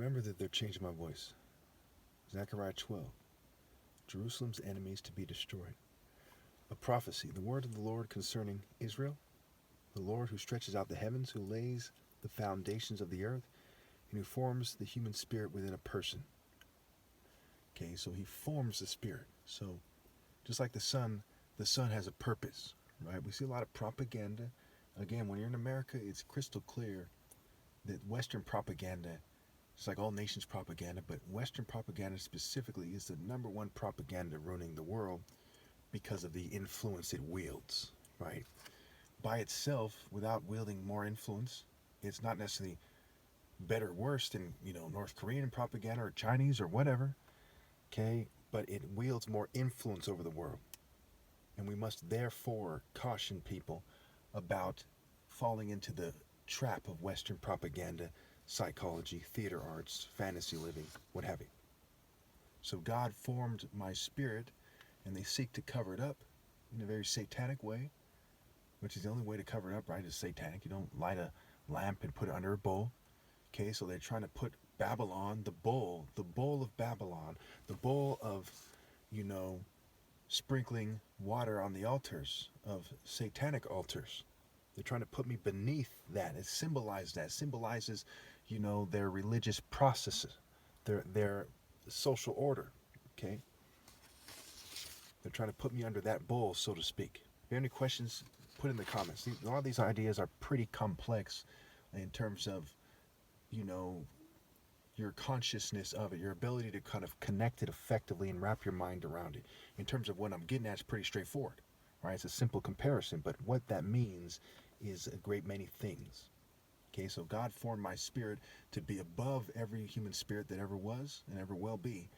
Remember that they're changing my voice. Zechariah 12. Jerusalem's enemies to be destroyed. A prophecy, the word of the Lord concerning Israel, the Lord who stretches out the heavens, who lays the foundations of the earth, and who forms the human spirit within a person. Okay, so he forms the spirit. So just like the sun has a purpose, right? We see a lot of propaganda. Again, when you're in America, it's crystal clear that Western propaganda, it's like all nations propaganda, but Western propaganda specifically is the number one propaganda ruining the world because of the influence it wields, right? By itself, without wielding more influence, it's not necessarily better or worse than, North Korean propaganda or Chinese or whatever, okay? But it wields more influence over the world. And we must therefore caution people about falling into the trap of Western propaganda, psychology, theater arts, fantasy living, what have you. So God formed my spirit, and they seek to cover it up in a very satanic way, which is the only way to cover it up, right, is satanic. You don't light a lamp and put it under a bowl. Okay, so they're trying to put Babylon, the bowl of Babylon, the bowl of, sprinkling water on the altars of satanic altars. They're trying to put me beneath that. It symbolizes, their religious processes, their social order, okay? They're trying to put me under that bowl, so to speak. If you have any questions, put in the comments. A lot of these ideas are pretty complex in terms of, your consciousness of it, your ability to kind of connect it effectively and wrap your mind around it. In terms of what I'm getting at, it's pretty straightforward, right? It's a simple comparison, but what that means is a great many things. Okay, so God formed my spirit to be above every human spirit that ever was and ever will be,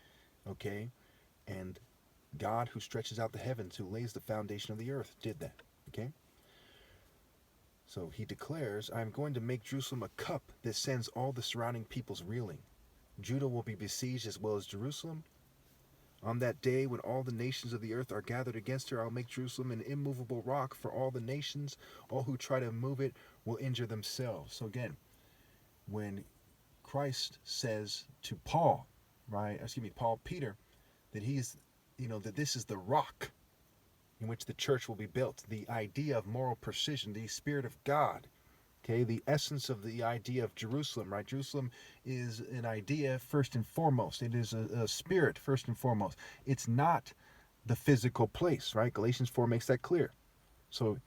okay? And God, who stretches out the heavens, who lays the foundation of the earth, did that, okay? So he declares, I am going to make Jerusalem a cup that sends all the surrounding peoples reeling. Judah will be besieged as well as Jerusalem. On that day when all the nations of the earth are gathered against her, I'll make Jerusalem an immovable rock for all the nations. All who try to move it will injure themselves. So again, when Christ says to Paul, Peter, that he's, that this is the rock in which the church will be built, the idea of moral precision, the Spirit of God, okay, the essence of the idea of Jerusalem, right? Jerusalem is an idea first and foremost. It is a spirit first and foremost. It's not the physical place, right? Galatians 4 makes that clear. So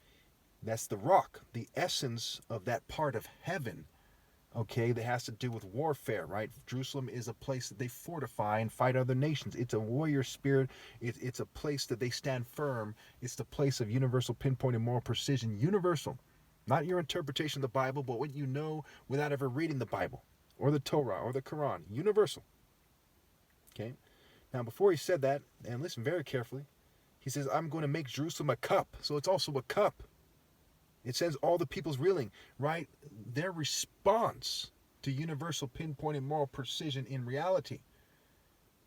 that's the rock, the essence of that part of heaven, okay, that has to do with warfare, right? Jerusalem is a place that they fortify and fight other nations. It's a warrior spirit. It's a place that they stand firm. It's the place of universal pinpoint and moral precision. Universal. Not your interpretation of the Bible, but what you know without ever reading the Bible or the Torah or the Quran. Universal. Okay? Now, before he said that, and listen very carefully, he says, I'm going to make Jerusalem a cup. So it's also a cup. It sends all the peoples reeling, right? Their response to universal pinpoint and moral precision in reality.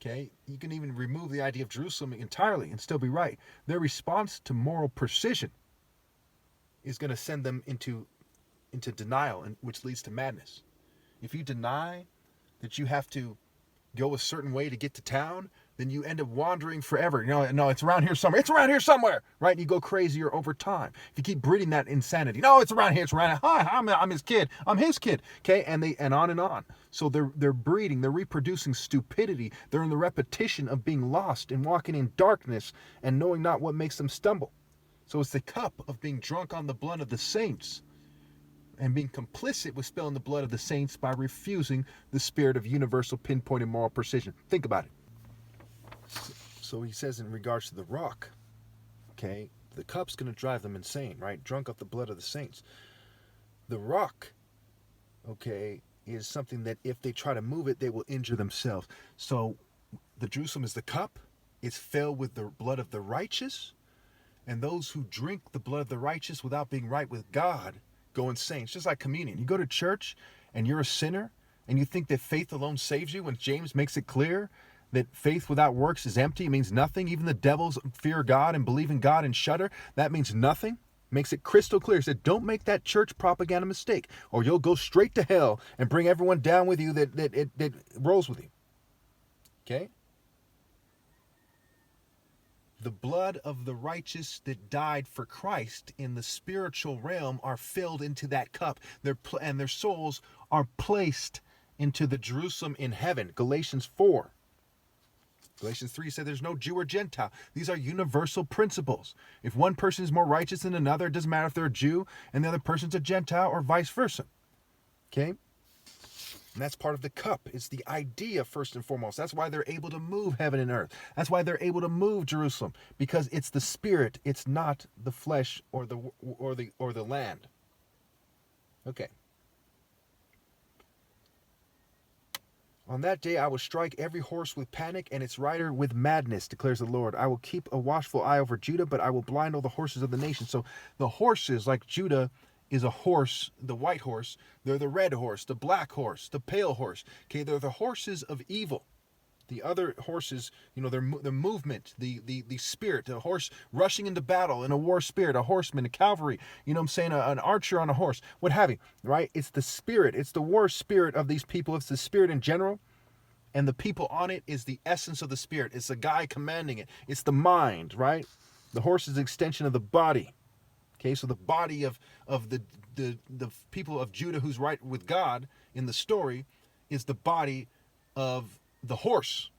Okay? You can even remove the idea of Jerusalem entirely and still be right. Their response to moral precision is going to send them into denial, and which leads to madness. If you deny that you have to go a certain way to get to town, then you end up wandering forever. No, it's around here somewhere. It's around here somewhere, right? You go crazier over time. If you keep breeding that insanity, no, it's around here. It's around here. Hi, I'm his kid. I'm his kid. Okay, and on and on. So they're breeding. They're reproducing stupidity. They're in the repetition of being lost and walking in darkness and knowing not what makes them stumble. So it's the cup of being drunk on the blood of the saints and being complicit with spilling the blood of the saints by refusing the spirit of universal pinpoint and moral precision. Think about it. So he says in regards to the rock, okay, the cup's going to drive them insane, right? Drunk off the blood of the saints. The rock, okay, is something that if they try to move it, they will injure themselves. So the Jerusalem is the cup. It's filled with the blood of the righteous. And those who drink the blood of the righteous without being right with God go insane. It's just like communion. You go to church and you're a sinner and you think that faith alone saves you, when James makes it clear that faith without works is empty. It means nothing. Even the devils fear God and believe in God and shudder. That means nothing. Makes it crystal clear. He said, don't make that church propaganda mistake, or you'll go straight to hell and bring everyone down with you that rolls with you. Okay? The blood of the righteous that died for Christ in the spiritual realm are filled into that cup. And their souls are placed into the Jerusalem in heaven. Galatians 4. Galatians 3 said there's no Jew or Gentile. These are universal principles. If one person is more righteous than another, it doesn't matter if they're a Jew and the other person's a Gentile or vice versa. Okay? And that's part of the cup. It's the idea first and foremost. That's why they're able to move heaven and earth. That's why they're able to move Jerusalem, because it's the spirit. It's not the flesh or the land. Okay. On that day I will strike every horse with panic and its rider with madness, declares the Lord. I will keep a watchful eye over Judah, but I will blind all the horses of the nation. So the horses, like Judah is a horse, the white horse, they're the red horse, the black horse, the pale horse. Okay, they're the horses of evil. The other horses, their movement, the spirit, the horse rushing into battle in a war spirit, a horseman, a cavalry, an archer on a horse, what have you, right? It's the spirit. It's the war spirit of these people. It's the spirit in general. And the people on it is the essence of the spirit. It's the guy commanding it. It's the mind, right? The horse is an extension of the body. Okay, so the body of the people of Judah who's right with God in the story is the body of the horse.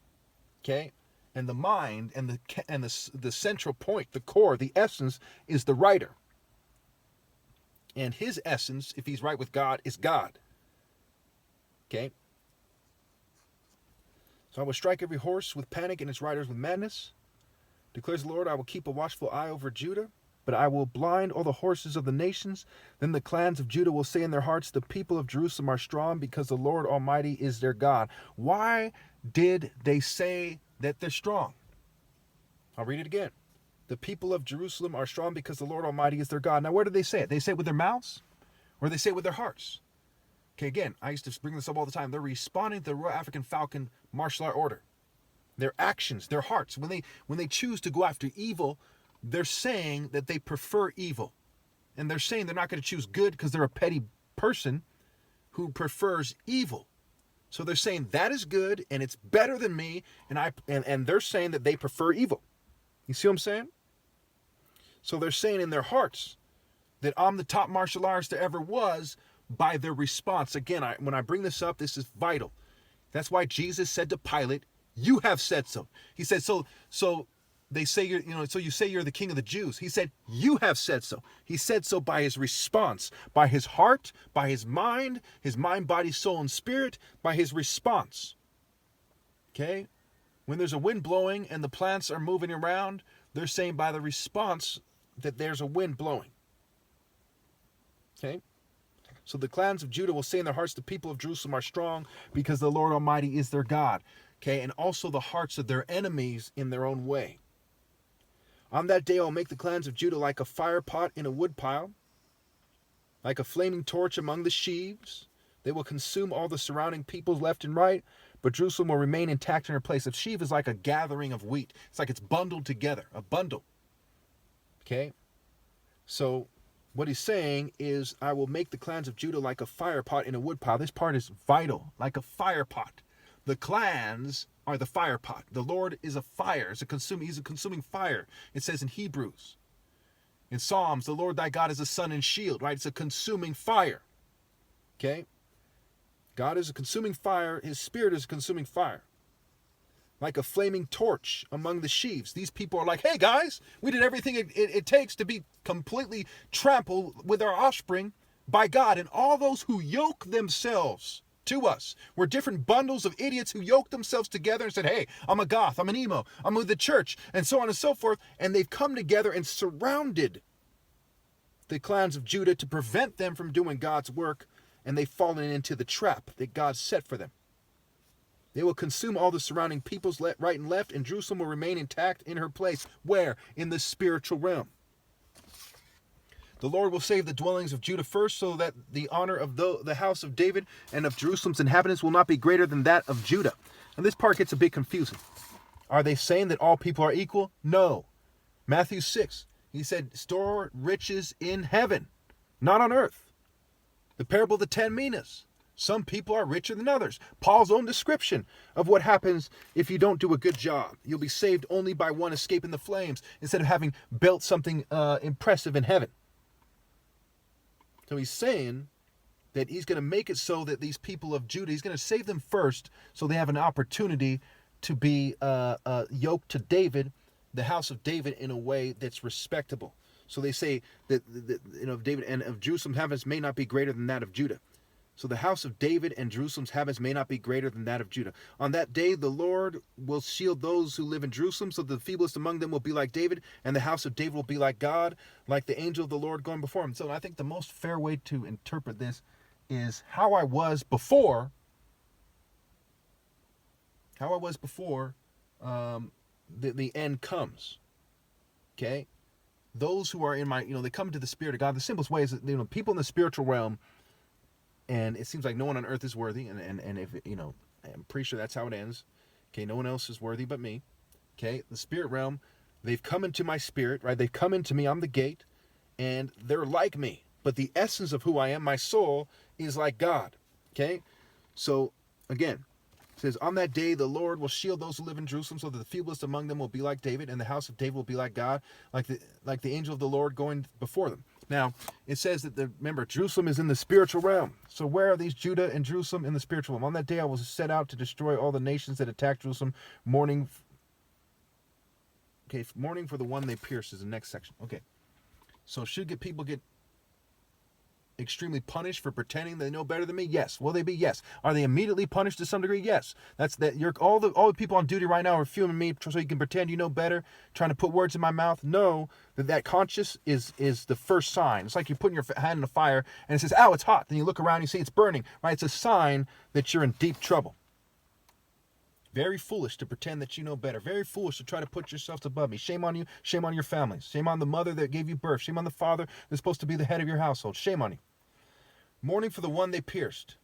Okay, and the mind and the central point, the core, the essence is the rider. And his essence, if he's right with God, is God. Okay. So I will strike every horse with panic and its riders with madness, declares the Lord. I will keep a watchful eye over Judah, but I will blind all the horses of the nations. Then the clans of Judah will say in their hearts, the people of Jerusalem are strong because the Lord Almighty is their God. Why did they say that they're strong? I'll read it again. The people of Jerusalem are strong because the Lord Almighty is their God. Now, where do they say it? They say it with their mouths, or they say it with their hearts? Okay, again, I used to bring this up all the time. They're responding to the Royal African Falcon martial art order. Their actions, their hearts, when they choose to go after evil, they're saying that they prefer evil. And they're saying they're not going to choose good because they're a petty person who prefers evil. So they're saying that is good and it's better than me, and they're saying that they prefer evil. You see what I'm saying? So they're saying in their hearts that I'm the top martial artist there ever was by their response. Again, when I bring this up, this is vital. That's why Jesus said to Pilate, "You have said so." He said, so they say so you say you're the king of the Jews. He said, "You have said so." He said so by his response, by his heart, by his mind, body, soul, and spirit, by his response. Okay? When there's a wind blowing and the plants are moving around, they're saying by the response that there's a wind blowing. Okay? So the clans of Judah will say in their hearts, the people of Jerusalem are strong because the Lord Almighty is their God. Okay? And also the hearts of their enemies in their own way. On that day, I'll make the clans of Judah like a fire pot in a woodpile, like a flaming torch among the sheaves. They will consume all the surrounding peoples left and right, but Jerusalem will remain intact in her place. A sheaf is like a gathering of wheat. It's like it's bundled together, a bundle. Okay? So what he's saying is, I will make the clans of Judah like a fire pot in a woodpile. This part is vital, like a fire pot. The clans are the fire pot. The Lord is a fire. He's a consuming fire. It says in Hebrews. In Psalms, the Lord thy God is a sun and shield, right? It's a consuming fire. Okay? God is a consuming fire. His spirit is a consuming fire. Like a flaming torch among the sheaves. These people are like, hey guys, we did everything it takes to be completely trampled with our offspring by God. And all those who yoke themselves to us were different bundles of idiots who yoked themselves together and said, hey, I'm a goth, I'm an emo, I'm with the church, and so on and so forth. And they've come together and surrounded the clans of Judah to prevent them from doing God's work, and they've fallen into the trap that God set for them. They will consume all the surrounding peoples right and left, and Jerusalem will remain intact in her place. Where? In the spiritual realm. The Lord will save the dwellings of Judah first, so that the honor of the house of David and of Jerusalem's inhabitants will not be greater than that of Judah. And this part gets a bit confusing. Are they saying that all people are equal? No. Matthew 6, He said, store riches in heaven, not on earth. The parable of the 10 minas. Some people are richer than others. Paul's own description of what happens if you don't do a good job. You'll be saved only by one escaping the flames instead of having built something impressive in heaven. So he's saying that he's going to make it so that these people of Judah, he's going to save them first so they have an opportunity to be yoked to David, the house of David, in a way that's respectable. So they say that David and of Jerusalem's habits may not be greater than that of Judah. So the house of David and Jerusalem's habits may not be greater than that of Judah. On that day, the Lord will shield those who live in Jerusalem, so the feeblest among them will be like David, and the house of David will be like God, like the angel of the Lord going before him. So I think the most fair way to interpret this is how I was before the end comes. Okay? Those who are in my, they come to the Spirit of God. The simplest way is that, people in the spiritual realm, and it seems like no one on earth is worthy, and if, I'm pretty sure that's how it ends. Okay, no one else is worthy but me. Okay, the spirit realm, they've come into my spirit, right? They've come into me, I'm the gate, and they're like me. But the essence of who I am, my soul, is like God. Okay, so again, it says, on that day, the Lord will shield those who live in Jerusalem, so that the feeblest among them will be like David, and the house of David will be like God, like the angel of the Lord going before them. Now, it says that, remember, Jerusalem is in the spiritual realm. So where are these Judah and Jerusalem in the spiritual realm? On that day, I will set out to destroy all the nations that attack Jerusalem, mourning for the one they pierced is the next section. Okay, so should people get extremely punished for pretending they know better than me? Yes. Will they be? Yes. Are they immediately punished to some degree? Yes. You're all the people on duty right now are fuming me so you can pretend you know better, trying to put words in my mouth. No, that conscious is the first sign. It's like you're putting your hand in a fire and it says, "Ow, it's hot." Then you look around and you see it's burning. Right? It's a sign that you're in deep trouble. Very foolish to pretend that you know better. Very foolish to try to put yourselves above me. Shame on you. Shame on your families. Shame on the mother that gave you birth. Shame on the father that's supposed to be the head of your household. Shame on you. Mourning for the one they pierced.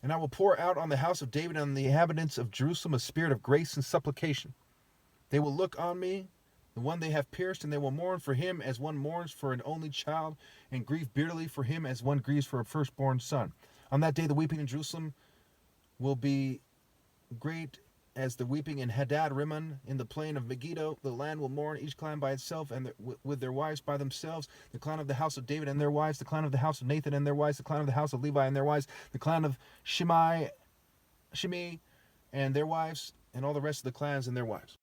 And I will pour out on the house of David and on the inhabitants of Jerusalem a spirit of grace and supplication. They will look on me, the one they have pierced, and they will mourn for him as one mourns for an only child, and grieve bitterly for him as one grieves for a firstborn son. On that day the weeping in Jerusalem will be great as the weeping in Hadad Rimmon in the plain of Megiddo. The land will mourn, each clan by itself, and with their wives by themselves. The clan of the house of David and their wives, the clan of the house of Nathan and their wives, the clan of the house of Levi and their wives, the clan of Shimei and their wives, and all the rest of the clans and their wives.